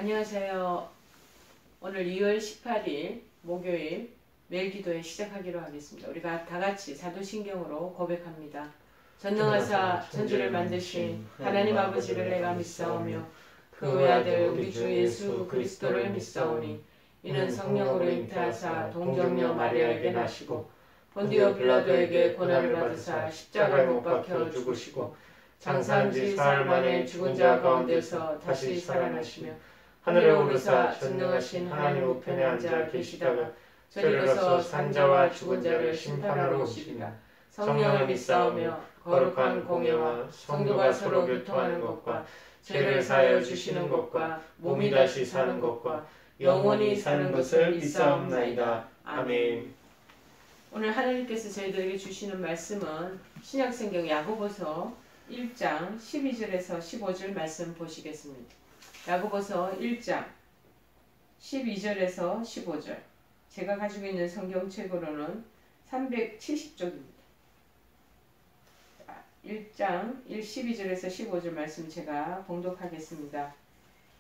안녕하세요. 오늘 2월 18일 목요일 매일 기도회 시작하기로 하겠습니다. 우리가 다같이 사도신경으로 고백합니다. 전능하사 천지를 만드신 하나님 아버지를 내가 믿사오며 그 외아들 우리 주 예수 그리스도를 믿사오니 이는 성령으로 잉태하사 동정녀 마리아에게 나시고 본디오 빌라도에게 고난을 받으사 십자가에 못 박혀 죽으시고 장사한 지 사흘 만에 죽은 자 가운데서 다시 살아나시며 하늘에 오르사 전능하신 하나님 우편에 앉아 계시다가 저리로서 산자와 죽은 자를 심판하러 오시리라. 성령을 믿사오며 거룩한 공예와 성도가 서로 교통하는 것과 죄를 사하여 주시는 것과 몸이 다시 사는 것과 영원히 사는 것을 믿사옵나이다. 아멘. 오늘 하나님께서 저희들에게 주시는 말씀은 신약성경 야고보서 1장 12절에서 15절 말씀 보시겠습니다. 야고보서 1장 12절에서 15절. 제가 가지고 있는 성경책으로는 370쪽입니다. 1장 12절에서 15절 말씀 제가 봉독하겠습니다.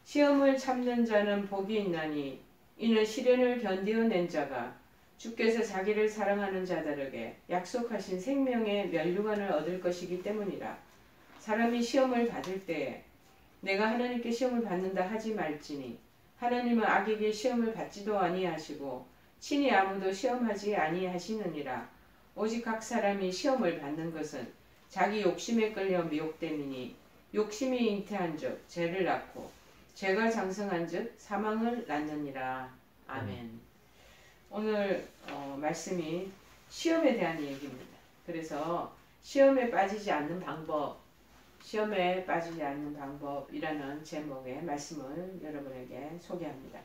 시험을 참는 자는 복이 있나니 이는 시련을 견디어낸 자가 주께서 자기를 사랑하는 자들에게 약속하신 생명의 면류관을 얻을 것이기 때문이라. 사람이 시험을 받을 때에 내가 하나님께 시험을 받는다 하지 말지니 하나님은 악에게 시험을 받지도 아니하시고 친히 아무도 시험하지 아니하시느니라. 오직 각 사람이 시험을 받는 것은 자기 욕심에 끌려 미혹됨이니 욕심이 잉태한즉 죄를 낳고 죄가 장성한즉 사망을 낳느니라. 아멘. 오늘 말씀이 시험에 대한 얘기입니다. 그래서 시험에 빠지지 않는 방법, 시험에 빠지지 않는 방법이라는 제목의 말씀을 여러분에게 소개합니다.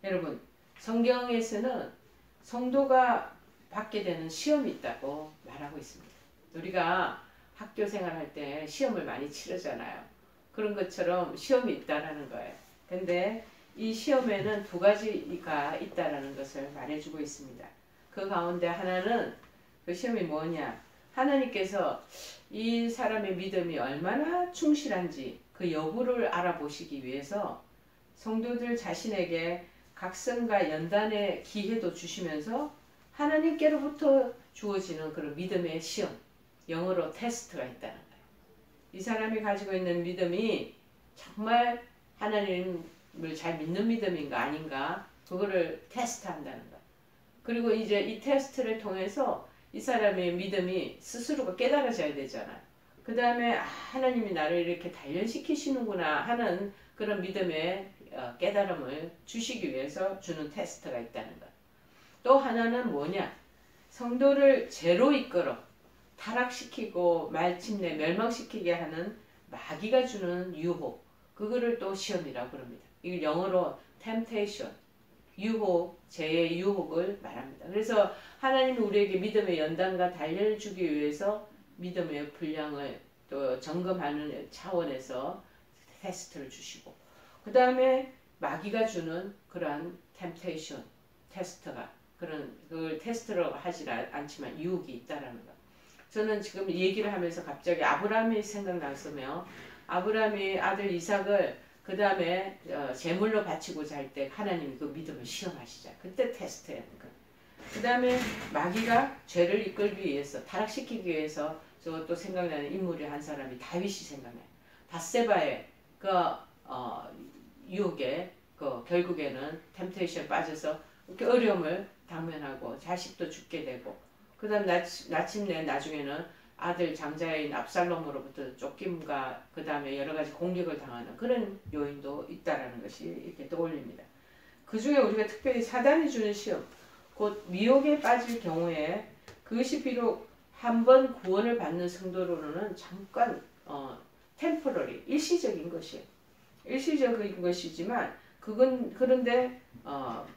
여러분, 성경에서는 성도가 받게 되는 시험이 있다고 말하고 있습니다. 우리가 학교 생활할 때 시험을 많이 치르잖아요. 그런 것처럼 시험이 있다라는 거예요. 근데 이 시험에는 두 가지가 있다라는 것을 말해주고 있습니다. 그 가운데 하나는 그 시험이 뭐냐? 하나님께서 이 사람의 믿음이 얼마나 충실한지 그 여부를 알아보시기 위해서 성도들 자신에게 각성과 연단의 기회도 주시면서 하나님께로부터 주어지는 그런 믿음의 시험, 영어로 테스트가 있다는 거예요. 이 사람이 가지고 있는 믿음이 정말 하나님을 잘 믿는 믿음인가 아닌가 그거를 테스트한다는 거예요. 그리고 이제 이 테스트를 통해서 이 사람의 믿음이 스스로가 깨달아져야 되잖아요. 그 다음에 하나님이 나를 이렇게 단련시키시는구나 하는 그런 믿음의 깨달음을 주시기 위해서 주는 테스트가 있다는 것. 또 하나는 뭐냐? 성도를 죄로 이끌어 타락시키고 마침내 멸망시키게 하는 마귀가 주는 유혹. 그거를 또 시험이라고 그럽니다. 이걸 영어로 temptation. 유혹, 죄의 유혹을 말합니다. 그래서 하나님이 우리에게 믿음의 연단과 단련을 주기 위해서 믿음의 분량을 또 점검하는 차원에서 테스트를 주시고 그 다음에 마귀가 주는 그러한 temptation, 테스트가 그걸 테스트로 하지 않지만 유혹이 있다라는 것. 저는 지금 얘기를 하면서 갑자기 아브라함이 생각났으며 아브라함이 아들 이삭을 그 다음에 제물로 바치고자 할 때 하나님이 그 믿음을 시험하시자. 그때 테스트해야 하는 거예요. 그 다음에 마귀가 죄를 이끌기 위해서 타락시키기 위해서 저또 생각나는 인물이 한 사람이 다윗이 생각나요. 밧세바의 그 유혹에 결국에는 템테이션에 빠져서 이렇게 어려움을 당면하고 자식도 죽게 되고 그 다음 나침내 나중에는 아들 장자인 압살롬으로부터 쫓김과 그 다음에 여러 가지 공격을 당하는 그런 요인도 있다라는 것이 이렇게 떠올립니다. 그 중에 우리가 특별히 사단이 주는 시험, 곧 미혹에 빠질 경우에 그것이 비록 한 번 구원을 받는 성도로는 잠깐 템포러리 일시적인 것이에요. 일시적인 것이지만 그런데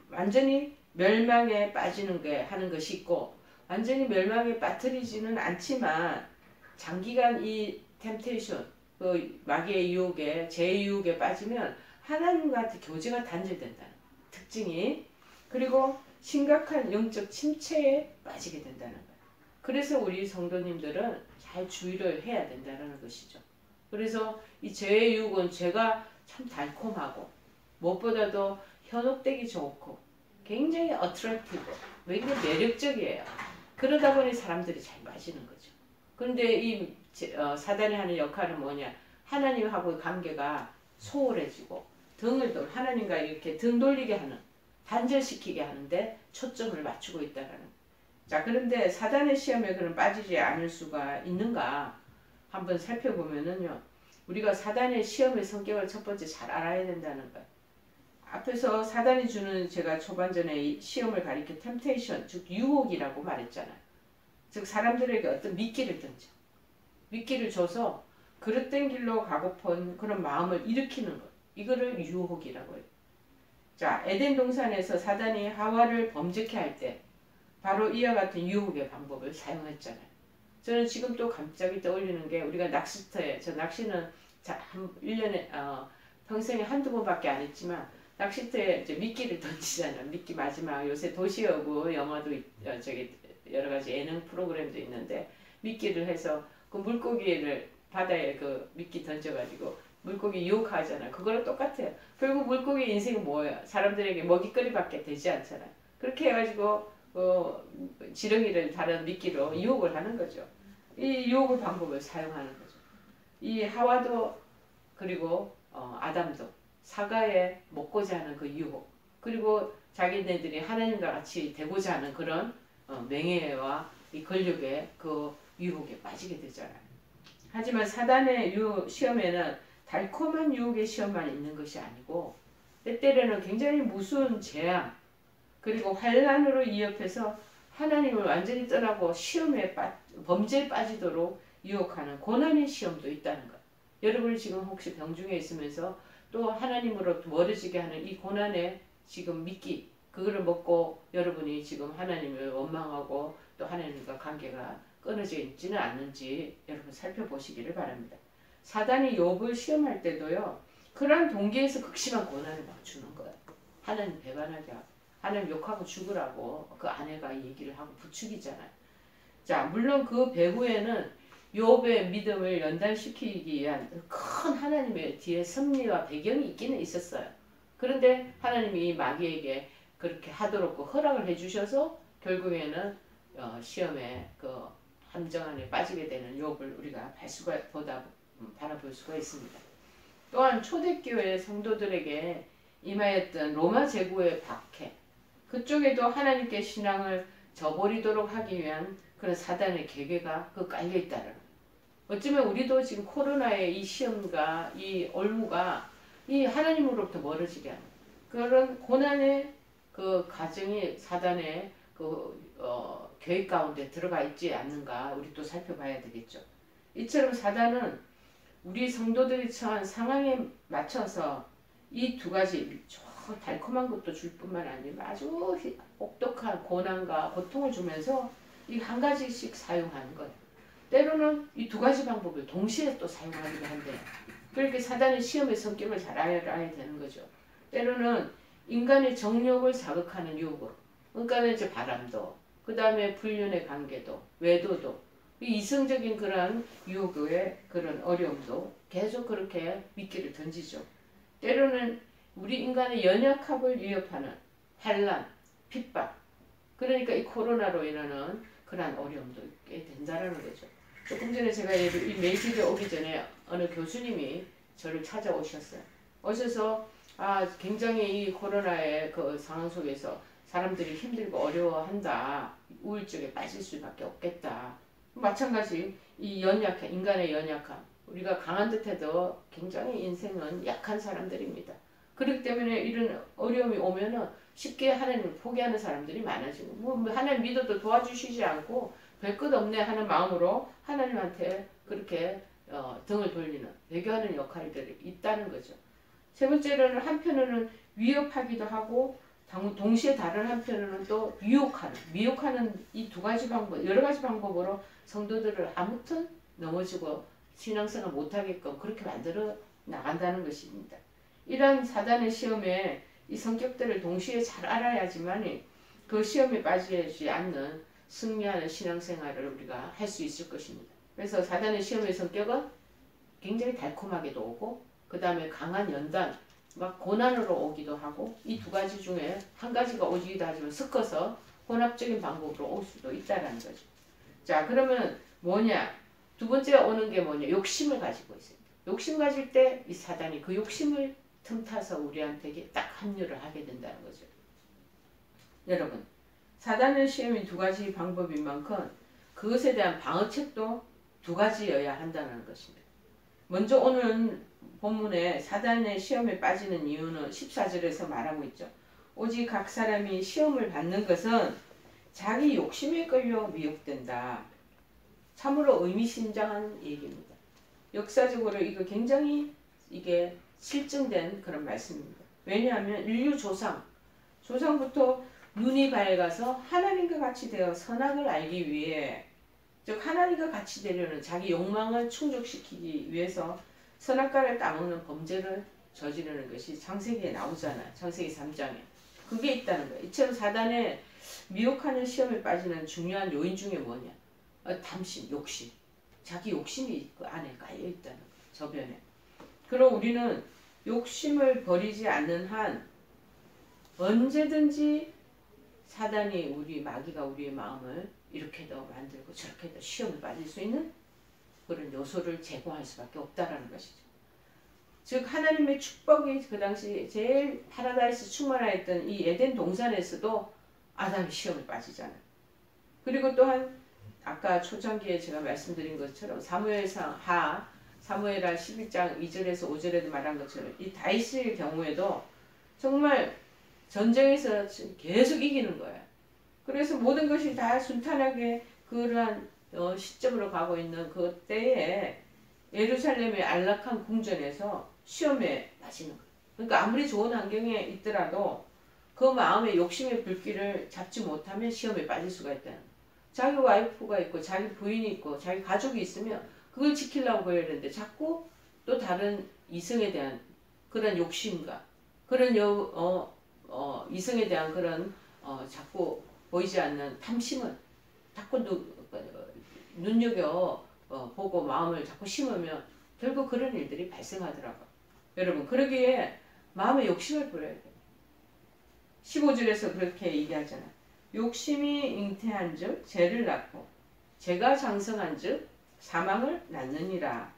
완전히 멸망에 빠지는 게 하는 것이 있고 완전히 멸망에 빠뜨리지는 않지만 장기간 이 템테이션, 그 마귀의 유혹에 죄의 유혹에 빠지면 하나님과 교제가 단절된다는 특징이 그리고 심각한 영적 침체에 빠지게 된다는 거예요. 그래서 우리 성도님들은 잘 주의를 해야 된다는 것이죠. 그래서 이 죄의 유혹은 죄가 참 달콤하고 무엇보다도 현혹되기 좋고 굉장히 어트랙티브, 굉장히 매력적이에요. 그러다 보니 사람들이 잘 빠지는 거죠. 그런데 이 사단이 하는 역할은 뭐냐? 하나님하고의 관계가 소홀해지고 등을 하나님과 이렇게 등 돌리게 하는, 단절시키게 하는데 초점을 맞추고 있다라는. 자, 그런데 사단의 시험에 그럼 빠지지 않을 수가 있는가? 한번 살펴보면은요. 우리가 사단의 시험의 성격을 첫 번째 잘 알아야 된다는 거예요. 앞에서 사단이 주는, 제가 초반전에 시험을 가리켜 템테이션, 즉 유혹이라고 말했잖아요. 즉 사람들에게 어떤 미끼를 던져. 미끼를 줘서 그릇된 길로 가고픈 그런 마음을 일으키는 것. 이거를 유혹이라고 해요. 자, 에덴 동산에서 사단이 하와를 범죄케 할 때 바로 이와 같은 유혹의 방법을 사용했잖아요. 저는 지금 또 갑자기 떠올리는 게, 우리가 낚시터에, 저 낚시는 1년에 평생에 한두 번밖에 안 했지만 낚시터에 이제 미끼를 던지잖아요. 미끼 마지막, 요새 도시어부 영화도 저기 여러 가지 예능 프로그램도 있는데 미끼를 해서 그 물고기를 바다에 그 미끼 던져가지고 물고기 유혹하잖아요. 그거랑 똑같아요. 결국 물고기 인생이 뭐예요? 사람들에게 먹이거리밖에 되지 않잖아요. 그렇게 해가지고 지렁이를 다른 미끼로 유혹을 하는 거죠. 이 유혹의 방법을 사용하는 거죠. 이 하와도 그리고 아담도 사과에 먹고자 하는 그 유혹, 그리고 자기네들이 하나님과 같이 되고자 하는 그런 명예와 이 권력의 그 유혹에 빠지게 되잖아요. 하지만 사단의 시험에는 달콤한 유혹의 시험만 있는 것이 아니고 때때로는 굉장히 무서운 재앙, 그리고 환난으로 이어해서 하나님을 완전히 떠나고 범죄에 빠지도록 유혹하는 고난의 시험도 있다는 것. 여러분이 지금 혹시 병중에 있으면서 또 하나님으로부터 멀어지게 하는 이 고난의 지금 미끼, 그거를 먹고 여러분이 지금 하나님을 원망하고 또 하나님과 관계가 끊어져 있지는 않는지 여러분 살펴보시기를 바랍니다. 사단이 욥을 시험할 때도요, 그러한 동기에서 극심한 고난을 막 주는 거예요. 하나님 배반하게 하고 하나님 욕하고 죽으라고 그 아내가 얘기를 하고 부추기잖아요. 자, 물론 그 배후에는 욥의 믿음을 연단시키기 위한 큰 하나님의 뒤에 섭리와 배경이 있기는 있었어요. 그런데 하나님이 이 마귀에게 그렇게 하도록 허락을 해주셔서 결국에는 시험에 그 함정 안에 빠지게 되는 욥을 우리가 바라볼 수가 있습니다. 또한 초대교회 성도들에게 임하였던 로마 제국의 박해, 그쪽에도 하나님께 신앙을 저버리도록 하기 위한 그런 사단의 계계가 깔려 있다는 거예요. 어쩌면 우리도 지금 코로나의 이 시험과 이 올무가 이 하나님으로부터 멀어지게 하는 그런 고난의 그 과정이 사단의 계획 가운데 들어가 있지 않는가 우리 또 살펴봐야 되겠죠. 이처럼 사단은 우리 성도들이 처한 상황에 맞춰서 이 두 가지 달콤한 것도 줄 뿐만 아니라 아주 혹독한 고난과 고통을 주면서 이 한 가지씩 사용하는 거예요. 때로는 이 두 가지 방법을 동시에 또 사용하기도 한대요. 그렇게 사단의 시험의 성격을 잘 알아야 되는 거죠. 때로는 인간의 정욕을 자극하는 유혹으로, 그러니까 이제 바람도, 그 다음에 불륜의 관계도, 외도도, 이 이성적인 그런 유혹의 그런 어려움도 계속 그렇게 미끼를 던지죠. 때로는 우리 인간의 연약함을 위협하는 환난, 핍박, 그러니까 이 코로나로 인하는 그러한 어려움도 있게 된다는 거죠. 조금 전에 제가 이 메시지에 오기 전에 어느 교수님이 저를 찾아오셨어요. 오셔서 굉장히 이 코로나의 그 상황 속에서 사람들이 힘들고 어려워한다. 우울증에 빠질 수밖에 없겠다. 마찬가지 이 인간의 연약함. 우리가 강한 듯해도 굉장히 인생은 약한 사람들입니다. 그렇기 때문에 이런 어려움이 오면은 쉽게 하나님을 포기하는 사람들이 많아지고, 하나님 믿어도 도와주시지 않고 별것 없네 하는 마음으로 하나님한테 그렇게 등을 돌리는, 배교하는 역할들이 있다는 거죠. 세 번째로는 한편으로는 위협하기도 하고 동시에 다른 한편으로는 또 미혹하는 이 두 가지 방법, 여러 가지 방법으로 성도들을 아무튼 넘어지고 신앙생활 못하게끔 그렇게 만들어 나간다는 것입니다. 이러한 사단의 시험에 이 성격들을 동시에 잘 알아야지만 그 시험에 빠지지 않는 승리하는 신앙생활을 우리가 할 수 있을 것입니다. 그래서 사단의 시험의 성격은 굉장히 달콤하게도 오고, 그 다음에 강한 연단, 막 고난으로 오기도 하고 이 두 가지 중에 한 가지가 오기도 하지만 섞어서 혼합적인 방법으로 올 수도 있다라는 거죠. 자, 그러면 뭐냐? 두 번째 오는 게 뭐냐? 욕심을 가지고 있어요. 욕심 가질 때 이 사단이 그 욕심을 틈타서 우리한테 딱 합류를 하게 된다는 거죠. 여러분, 사단의 시험이 두 가지 방법인 만큼 그것에 대한 방어책도 두 가지여야 한다는 것입니다. 먼저 오늘 본문에 사단의 시험에 빠지는 이유는 14절에서 말하고 있죠. 오직 각 사람이 시험을 받는 것은 자기 욕심에 끌려 미혹된다. 참으로 의미심장한 얘기입니다. 역사적으로 이거 굉장히 이게 실증된 그런 말씀입니다. 왜냐하면 인류 조상부터 눈이 밝아서 하나님과 같이 되어 선악을 알기 위해, 즉 하나님과 같이 되려는 자기 욕망을 충족시키기 위해서 선악과를 따먹는 범죄를 저지르는 것이 창세기에 나오잖아요. 창세기 3장에. 그게 있다는 거예요. 이처럼 사단의 미혹하는 시험에 빠지는 중요한 요인 중에 뭐냐? 탐심, 욕심. 자기 욕심이 그 안에 깔려 있다는 거예요. 저변에. 그럼 우리는 욕심을 버리지 않는 한 언제든지 사단이 마귀가 우리의 마음을 이렇게도 만들고 저렇게도 시험에 빠질 수 있는 그런 요소를 제공할 수밖에 없다라는 것이죠. 즉 하나님의 축복이 그 당시 제일 파라다이스 충만하였던 이 에덴 동산에서도 아담이 시험에 빠지잖아요. 그리고 또한 아까 초창기에 제가 말씀드린 것처럼 사무엘하 11장 2절에서 5절에도 말한 것처럼 이 다윗의 경우에도 정말 전쟁에서 계속 이기는 거예요. 그래서 모든 것이 다 순탄하게 그러한 시점으로 가고 있는 그때에 예루살렘의 안락한 궁전에서 시험에 빠지는 거예요. 그러니까 아무리 좋은 환경에 있더라도 그 마음의 욕심의 불길을 잡지 못하면 시험에 빠질 수가 있다는 거예요. 자기 와이프가 있고 자기 부인이 있고 자기 가족이 있으면 그걸 지키려고 해야 되는데 자꾸 또 다른 이성에 대한 그런 욕심과 그런 이성에 대한 그런 자꾸 보이지 않는 탐심을 자꾸 눈여겨 보고 마음을 자꾸 심으면 결국 그런 일들이 발생하더라고요. 여러분, 그러기에 마음의 욕심을 버려야 돼요. 15절에서 그렇게 얘기하잖아요. 욕심이 잉태한 즉 죄를 낳고 죄가 장성한 즉 사망을 낳느니라.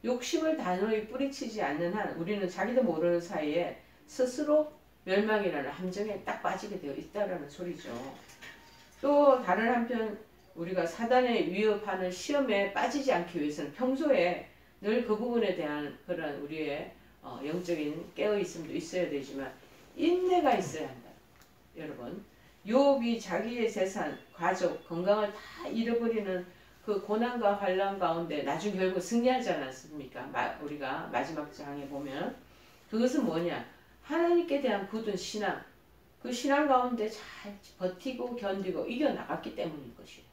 욕심을 단호히 뿌리치지 않는 한 우리는 자기도 모르는 사이에 스스로 멸망이라는 함정에 딱 빠지게 되어 있다는 소리죠. 또 다른 한편 우리가 사단의 위협하는 시험에 빠지지 않기 위해서는 평소에 늘 그 부분에 대한 그런 우리의 영적인 깨어있음도 있어야 되지만 인내가 있어야 한다. 여러분, 욥이 자기의 재산, 가족, 건강을 다 잃어버리는 그 고난과 환난 가운데 나중 결국 승리하지 않았습니까? 우리가 마지막 장에 보면 그것은 뭐냐? 하나님께 대한 굳은 신앙, 그 신앙 가운데 잘 버티고 견디고 이겨나갔기 때문인 것이에요.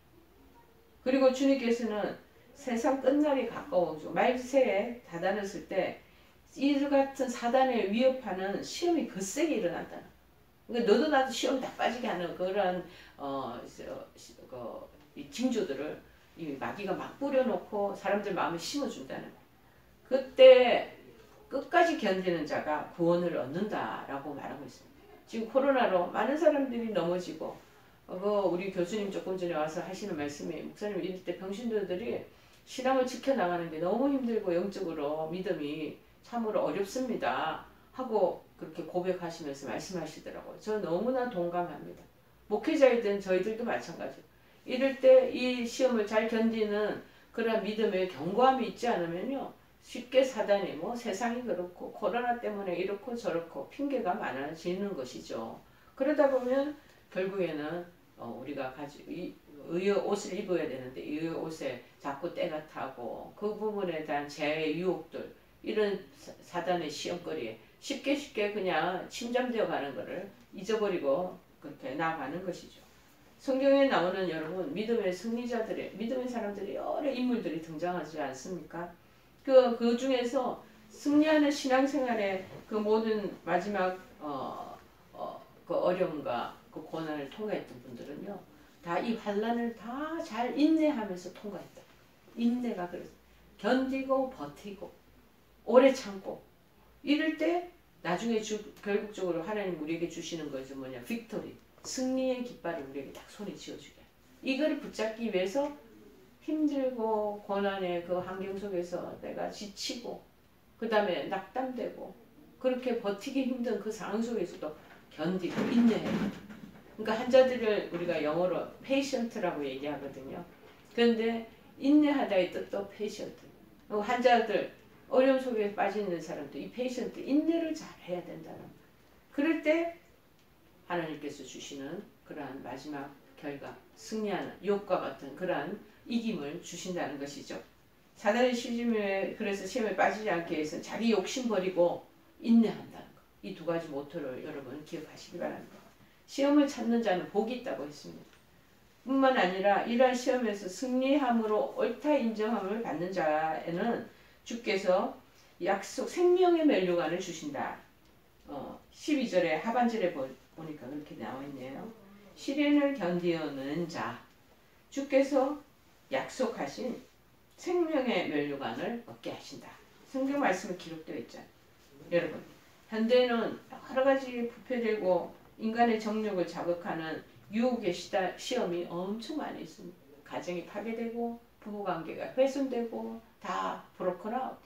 그리고 주님께서는 세상 끝날이 가까워져 말세에 다다랐을 때 이들 같은 사단에 위협하는 시험이 거세게 일어난다. 그러니까 너도 나도 시험 다 빠지게 하는 그런 징조들을 이 마귀가 막 뿌려놓고 사람들 마음에 심어준다는 거예요. 그때 끝까지 견디는 자가 구원을 얻는다라고 말하고 있습니다. 지금 코로나로 많은 사람들이 넘어지고 우리 교수님 조금 전에 와서 하시는 말씀이 목사님 이럴 때 병신들이 신앙을 지켜나가는 게 너무 힘들고 영적으로 믿음이 참으로 어렵습니다 하고 그렇게 고백하시면서 말씀하시더라고요. 저 너무나 동감합니다. 목회자이든 저희들도 마찬가지예요. 이럴 때 이 시험을 잘 견디는 그런 믿음의 견고함이 있지 않으면요 쉽게 사단이 세상이 그렇고 코로나 때문에 이렇고 저렇고 핑계가 많아지는 것이죠. 그러다 보면 결국에는 우리가 의의 옷을 입어야 되는데 의의 옷에 자꾸 때가 타고 그 부분에 대한 제 유혹들 이런 사단의 시험거리에 쉽게 그냥 침잠되어 가는 것을 잊어버리고 그렇게 나아가는 것이죠. 성경에 나오는 여러분 믿음의 승리자들의 믿음의 사람들이 여러 인물들이 등장하지 않습니까? 그 중에서 승리하는 신앙생활의 그 모든 마지막 그 어려움과 그 고난을 통과했던 분들은요 다 이 환난을 다 잘 인내하면서 통과했다. 인내가 그래서 견디고 버티고 오래 참고 이럴 때 나중에 결국적으로 하나님 우리에게 주시는 것이 뭐냐? 빅토리. 승리의 깃발을 우리에게 딱 손에 쥐어주게. 이걸 붙잡기 위해서 힘들고 고난의 그 환경 속에서 내가 지치고 그 다음에 낙담되고 그렇게 버티기 힘든 그 상황 속에서도 견디고 인내해요. 그러니까 환자들을 우리가 영어로 patient라고 얘기하거든요. 그런데 인내하다의 뜻도 patient. 환자들 어려움 속에 빠져 있는 사람도 이 patient 인내를 잘 해야 된다는. 그럴 때 하나님께서 주시는 그러한 마지막 결과, 승리하는 욕과 같은 그러한 이김을 주신다는 것이죠. 사단의 시험에 그래서 시험에 빠지지 않게 위해서는 자기 욕심 버리고 인내한다는 것. 이 두 가지 모토를 여러분 기억하시기 바랍니다. 시험을 참는 자는 복이 있다고 했습니다. 뿐만 아니라 이러한 시험에서 승리함으로 옳다 인정함을 받는 자에는 주께서 약속 생명의 면류관을 주신다. 12절에 하반절에 보니까 그렇게 나와 있네요. 시련을 견디는 자, 주께서 약속하신 생명의 면류관을 얻게 하신다. 성경 말씀에 기록되어 있잖아요. 여러분, 현대는 여러 가지 부패되고 인간의 정욕을 자극하는 유혹의 시험이 엄청 많이 있습니다. 가정이 파괴되고 부부관계가 훼손되고 다 브로큰 아웃,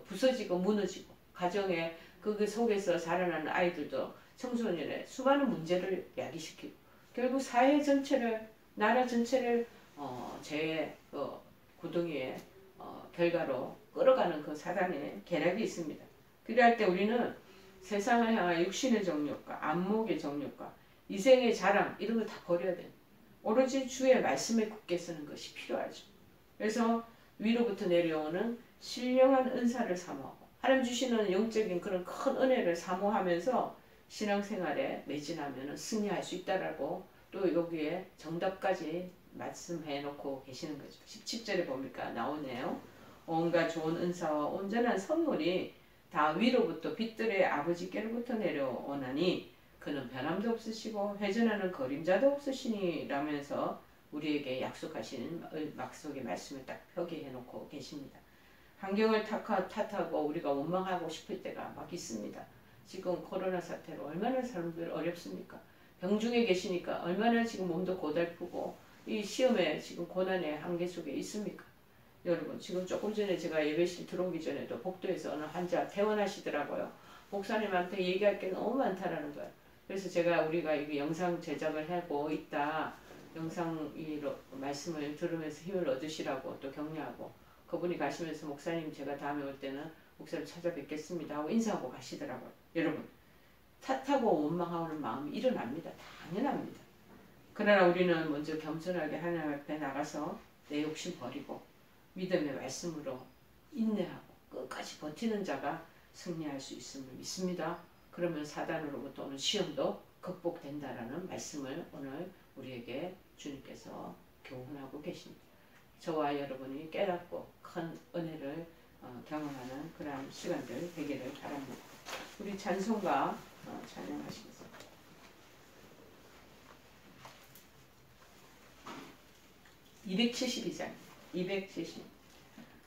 부서지고 무너지고 가정의 그 속에서 자라나는 아이들도 청소년의 수많은 문제를 야기시키고 결국 사회 전체를 나라 전체를 죄의 구덩이의 결과로 끌어가는 그 사단의 계략이 있습니다. 그럴 때 우리는 세상을 향한 육신의 정욕과 안목의 정욕과 이생의 자랑 이런 거 다 버려야 돼요. 오로지 주의 말씀에 굳게 서는 것이 필요하죠. 그래서 위로부터 내려오는 신령한 은사를 사모하고 하나님 주시는 영적인 그런 큰 은혜를 사모하면서 신앙생활에 매진하면 승리할 수 있다라고 또 여기에 정답까지 말씀해 놓고 계시는 거죠. 17절에 보니까 나오네요. 온갖 좋은 은사와 온전한 선물이 다 위로부터 빛들의 아버지께로부터 내려오나니 그는 변함도 없으시고 회전하는 그림자도 없으시니 라면서 우리에게 약속하시는 약속의 말씀을 딱 표기해 놓고 계십니다. 환경을 탓하고 우리가 원망하고 싶을 때가 막 있습니다. 지금 코로나 사태로 얼마나 사람들 어렵습니까? 병중에 계시니까 얼마나 지금 몸도 고달프고 이 시험에 지금 고난의 한계 속에 있습니까? 여러분 지금 조금 전에 제가 예배실 들어오기 전에도 복도에서 어느 환자 퇴원하시더라고요. 목사님한테 얘기할 게 너무 많다라는 거예요. 그래서 우리가 이 영상 제작을 하고 있다. 영상 말씀을 들으면서 힘을 얻으시라고 또 격려하고 그분이 가시면서 목사님 제가 다음에 올 때는 목사님 찾아뵙겠습니다 하고 인사하고 가시더라고요. 여러분 탓하고 원망하는 마음이 일어납니다. 당연합니다. 그러나 우리는 먼저 겸손하게 하나님 앞에 나가서 내 욕심 버리고 믿음의 말씀으로 인내하고 끝까지 버티는 자가 승리할 수 있음을 믿습니다. 그러면 사단으로부터 오는 시험도 극복된다라는 말씀을 오늘 우리에게 주님께서 교훈하고 계십니다. 저와 여러분이 깨닫고 큰 은혜를 경험하는 그런 시간들 되기를 바랍니다. 우리 찬송가 찬양하시겠습니다. 272장 270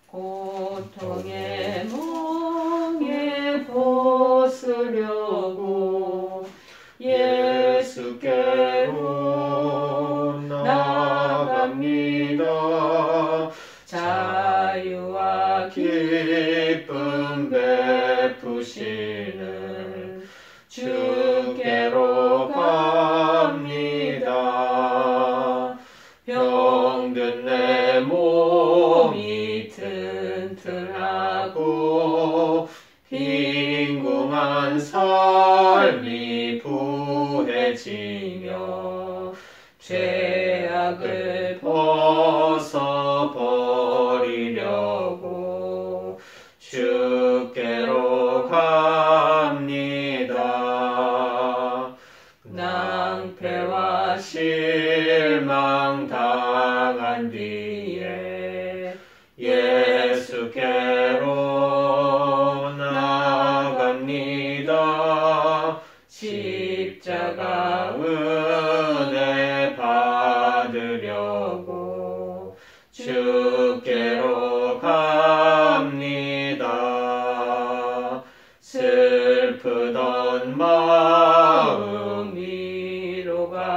고통의 멍에 벗으려고 예수께로 나갑니다. 자유와 기쁨 베푸시는 주께로 갑니다. 병든 내 몸이 튼튼하고 빈궁한 삶이 부해지며 죄악을 벗어버리려고 주께로 갑니다. 낭패와 실망 당한 뒤에 예수께로 나갑니다. 십자가 은혜 받으려고 주께로 갑니다. 크던 마음 위로받고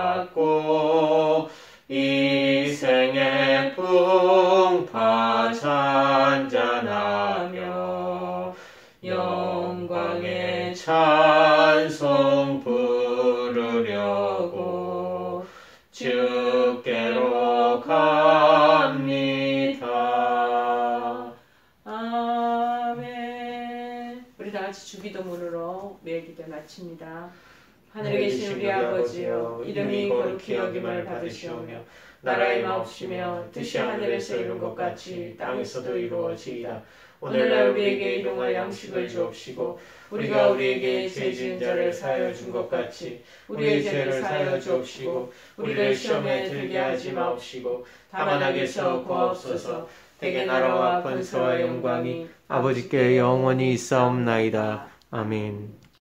이 생의 풍파 잔잔하며 영광의 찬송 부르려고 주께로 갑니다. 아멘. 우리 다 같이 주기도문으로 매일 기도 마칩니다. 하늘에 계신 우리 아버지여, 이름이 거룩히 여김을 받으시오며 나라의 마옵시며 뜻이 하늘에서 이룬 것 같이 땅에서도 이루어지이다. 오늘날 우리에게 일용할 양식을 주옵시고 우리가 우리에게 죄 지은 자를 사하여 준 것 같이 우리의 죄를 사하여 주옵시고 우리를 시험에 들게 하지 마옵시고 다만 악에서 구하옵소서. 대개 나라와 권세와 영광이 아버지께 영원히 있사옵나이다. 아멘.